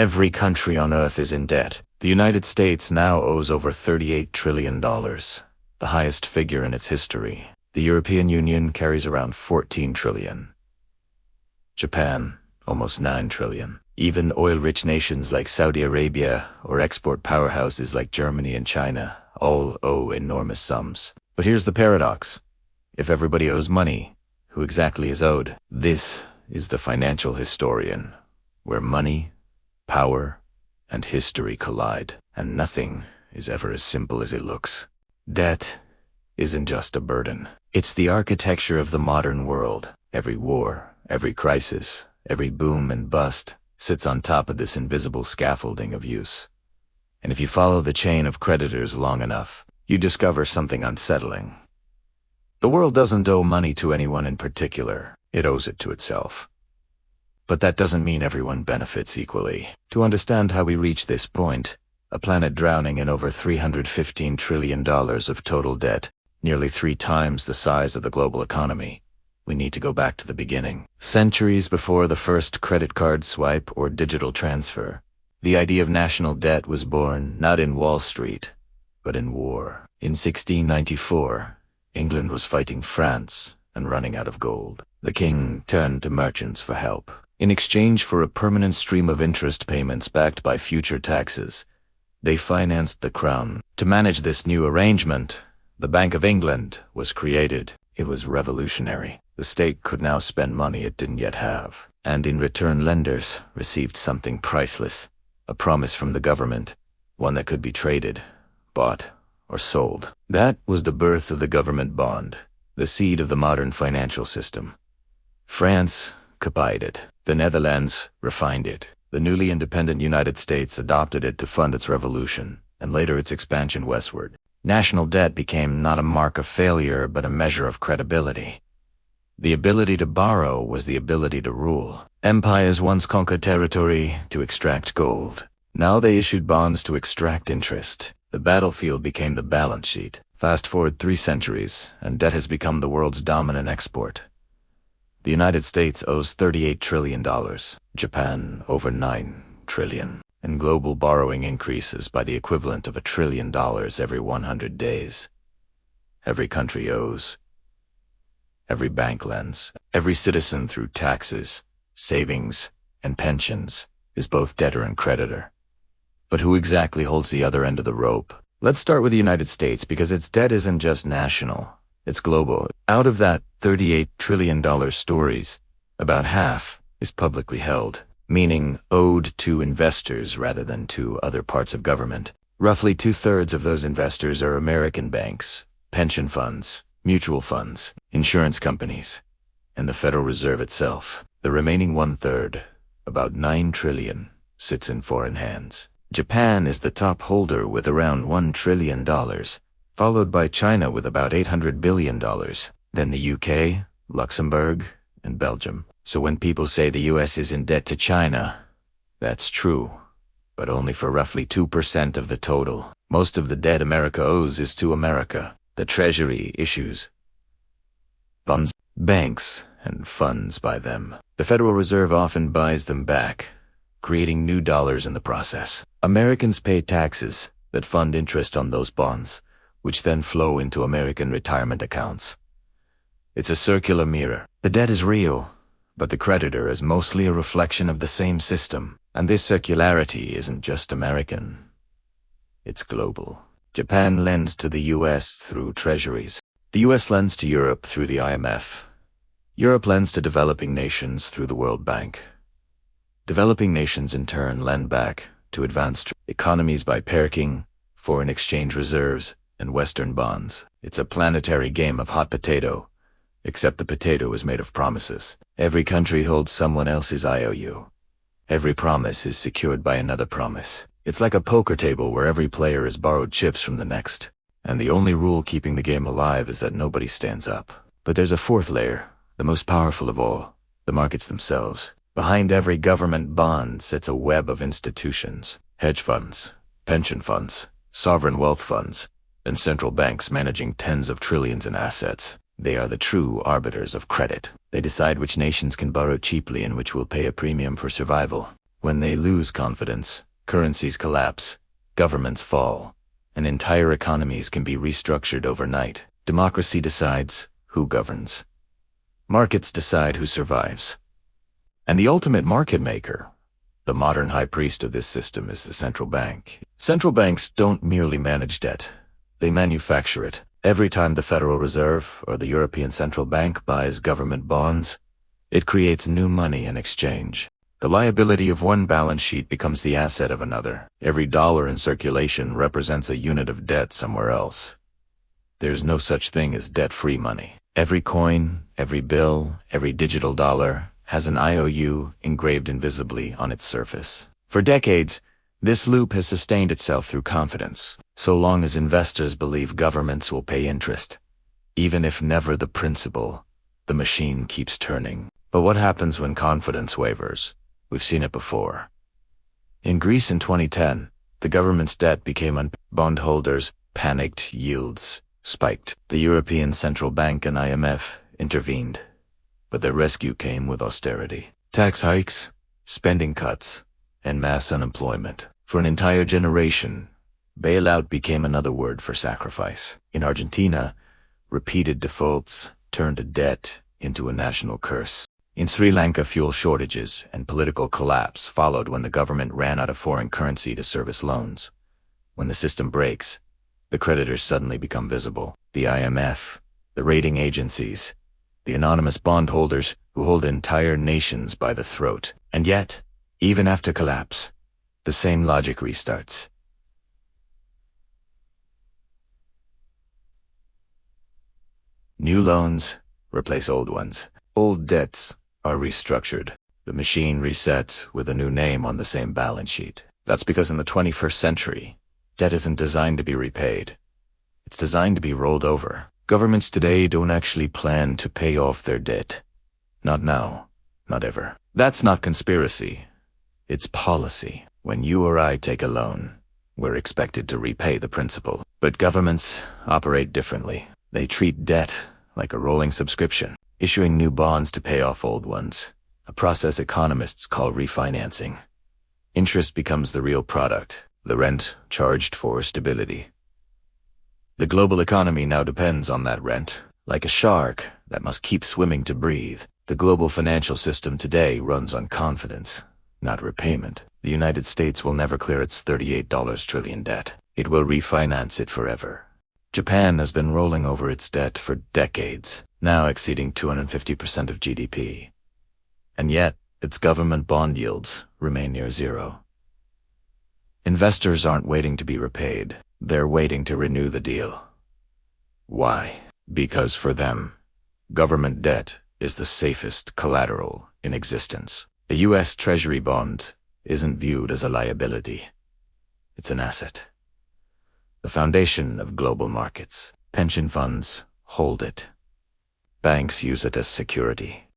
Every country on Earth is in debt. The United States now owes over $38 trillion, the highest figure in its history. The European Union carries around 14 trillion. Japan, almost 9 trillion. Even oil-rich nations like Saudi Arabia or export powerhouses like Germany and China all owe enormous sums. But here's the paradox. If everybody owes money, who exactly is owed? This is the Financial Historian, where money, power, and history collide, and nothing is ever as simple as it looks. Debt isn't just a burden. It's the architecture of the modern world. Every war, every crisis, every boom and bust sits on top of this invisible scaffolding of use. And if you follow the chain of creditors long enough, you discover something unsettling. The world doesn't owe money to anyone in particular. It owes it to itself. But that doesn't mean everyone benefits equally. To understand how we reach this point, a planet drowning in over $315 trillion of total debt, nearly 3 times the size of the global economy, we need to go back to the beginning. Centuries before the first credit card swipe or digital transfer, the idea of national debt was born not in Wall Street, but in war. In 1694, England was fighting France and running out of gold. The king turned to merchants for help. In exchange for a permanent stream of interest payments backed by future taxes, they financed the crown. To manage this new arrangement, the Bank of England was created. It was revolutionary. The state could now spend money it didn't yet have. And in return, lenders received something priceless, a promise from the government, one that could be traded, bought, or sold. That was the birth of the government bond, the seed of the modern financial system. France copied it. The Netherlands refined it. The newly independent United States adopted it to fund its revolution, and later its expansion westward. National debt became not a mark of failure, but a measure of credibility. The ability to borrow was the ability to rule. Empires once conquered territory to extract gold. Now they issued bonds to extract interest. The battlefield became the balance sheet. Fast forward 3 centuries, and debt has become the world's dominant export. The United States owes $38 trillion, Japan over $9 trillion, and global borrowing increases by the equivalent of $1 trillion every 100 days. Every country owes. Every bank lends. Every citizen through taxes, savings, and pensions is both debtor and creditor. But who exactly holds the other end of the rope? Let's start with the United States, because its debt isn't just national. It's global. Out of that $38 trillion stories, about half is publicly held, meaning owed to investors rather than to other parts of government. Roughly 2/3 of those investors are American banks, pension funds, mutual funds, insurance companies, and the Federal Reserve itself. The remaining 1/3, about $9 trillion, sits in foreign hands. Japan is the top holder with around $1 trillion, followed by China with about $800 billion, then the UK, Luxembourg, and Belgium. So when people say the US is in debt to China, that's true, but only for roughly 2% of the total. Most of the debt America owes is to America. The Treasury issues bonds, banks, and funds buy them. The Federal Reserve often buys them back, creating new dollars in the process. Americans pay taxes that fund interest on those bonds, which then flow into American retirement accounts. It's a circular mirror. The debt is real, but the creditor is mostly a reflection of the same system. And this circularity isn't just American. It's global. Japan lends to the US through treasuries. The US lends to Europe through the IMF. Europe lends to developing nations through the World Bank. Developing nations in turn lend back to advanced economies by parking, foreign exchange reserves, and Western bonds. It's a planetary game of hot potato, except the potato is made of promises. Every country holds someone else's IOU. Every promise is secured by another promise. It's like a poker table where every player has borrowed chips from the next, and the only rule keeping the game alive is that nobody stands up. But there's a 4th layer, the most powerful of all, the markets themselves. Behind every government bond sits a web of institutions, hedge funds, pension funds, sovereign wealth funds, and central banks managing tens of trillions in assets. They are the true arbiters of credit. They decide which nations can borrow cheaply and which will pay a premium for survival. When they lose confidence, currencies collapse, governments fall, and entire economies can be restructured overnight. Democracy decides who governs. Markets decide who survives. And the ultimate market maker, the modern high priest of this system, is the central bank. Central banks don't merely manage debt. They manufacture it. Every time the Federal Reserve or the European Central Bank buys government bonds, it creates new money in exchange. The liability of one balance sheet becomes the asset of another. Every dollar in circulation represents a unit of debt somewhere else. There's no such thing as debt-free money. Every coin, every bill, every digital dollar has an IOU engraved invisibly on its surface. For decades, this loop has sustained itself through confidence. So long as investors believe governments will pay interest, even if never the principal, the machine keeps turning. But what happens when confidence wavers? We've seen it before. In Greece in 2010, the government's debt became bondholders panicked, yields spiked. The European Central Bank and IMF intervened, but their rescue came with austerity. Tax hikes, spending cuts, and mass unemployment. For an entire generation, bailout became another word for sacrifice. In Argentina, repeated defaults turned a debt into a national curse. In Sri Lanka, fuel shortages and political collapse followed when the government ran out of foreign currency to service loans. When the system breaks, the creditors suddenly become visible. The IMF, the rating agencies, the anonymous bondholders who hold entire nations by the throat. And yet, even after collapse, the same logic restarts. New loans replace old ones. Old debts are restructured. The machine resets with a new name on the same balance sheet. That's because in the 21st century, debt isn't designed to be repaid. It's designed to be rolled over. Governments today don't actually plan to pay off their debt. Not now, not ever. That's not conspiracy. It's policy. When you or I take a loan, we're expected to repay the principal. But governments operate differently. They treat debt like a rolling subscription, issuing new bonds to pay off old ones, a process economists call refinancing. Interest becomes the real product, the rent charged for stability. The global economy now depends on that rent, like a shark that must keep swimming to breathe. The global financial system today runs on confidence, not repayment. The United States will never clear its $38 trillion debt. It will refinance it forever. Japan has been rolling over its debt for decades, now exceeding 250% of GDP. And yet, its government bond yields remain near zero. Investors aren't waiting to be repaid. They're waiting to renew the deal. Why? Because for them, government debt is the safest collateral in existence. A U.S. Treasury bond isn't viewed as a liability. It's an asset. The foundation of global markets. Pension funds hold it. Banks use it as security.